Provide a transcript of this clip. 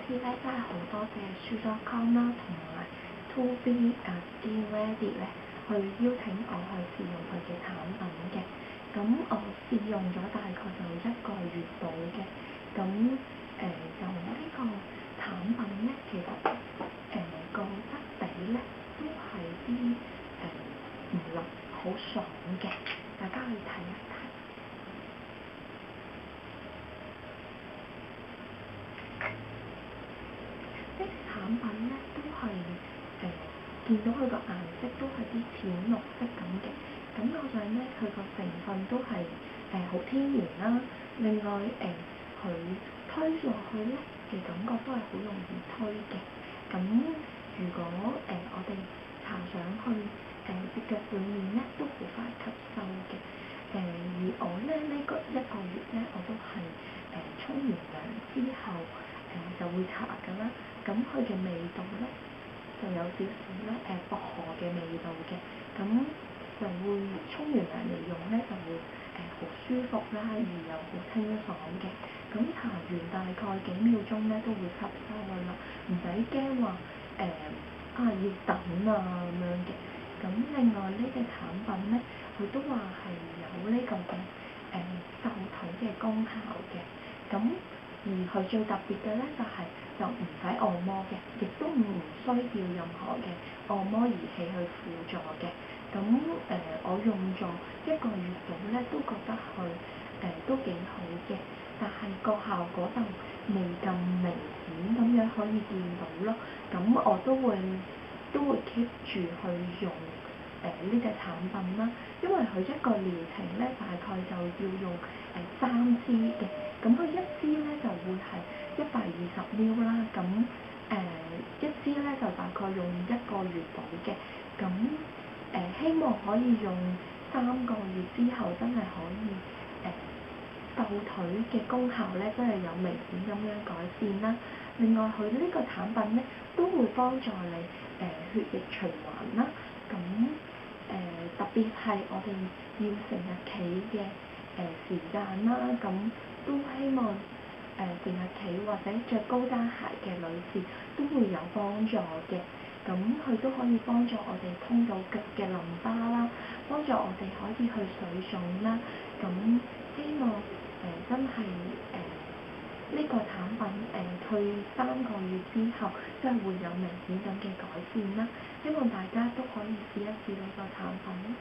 次咧真係好多謝書.com 啦，同埋 2B Skin Ready 咧，去邀請我去試用佢嘅產品嘅。咁我試用咗大概就1個月到嘅。咁就呢個產品咧，其實個質地咧都係啲唔辣好爽嘅，大家可以睇一睇。呢啲產品咧都係見到佢個顏色都係啲淺綠色咁嘅，感覺上咧佢個成分都係好天然啦。另外佢推落去咧嘅感覺都係好容易推嘅。咁如果我哋搽上去隻腳裏面咧都好快吸收嘅。而我咧呢個1個月咧我都係沖完涼之後就會搽㗎啦。咁佢嘅味道咧就有少少咧薄荷嘅味道嘅，咁就會沖完涼嚟用咧就會好舒服啦，而又好清爽嘅。咁搽完大概幾秒鐘咧都會吸收㗎啦，唔使驚話要等啊咁樣嘅。咁另外呢隻產品咧，佢都話係有呢個嘅瘦腿嘅功效嘅。咁而佢最特別嘅咧就唔使按摩嘅，亦都唔需要任何嘅按摩儀器去輔助嘅。咁我用咗1個月度咧，都覺得佢都幾好嘅，但係個效果就未咁明顯咁樣可以見到咯。咁我都會 keep 住去用呢隻產品啦，因為佢1個療程咧大概就要用3支嘅，咁佢1支咧就會係120ml 啦，咁1支咧就大概用1個月到嘅。咁希望可以用3個月之後真係可以瘦腿嘅功效咧真係有明顯咁樣改善啦。另外佢呢個產品咧都會幫助你血液循環啦。咁特別係我哋要成日企嘅時間啦，咁都希望成日企或者着高踭鞋嘅女士都會有幫助嘅。咁佢都可以幫助我哋通到腳嘅淋巴啦，幫助我哋可以去水腫啦。咁希望真係呢個產品佢3個月之後真係會有明顯咁嘅改善啦。希望大家都可以試一試呢個產品。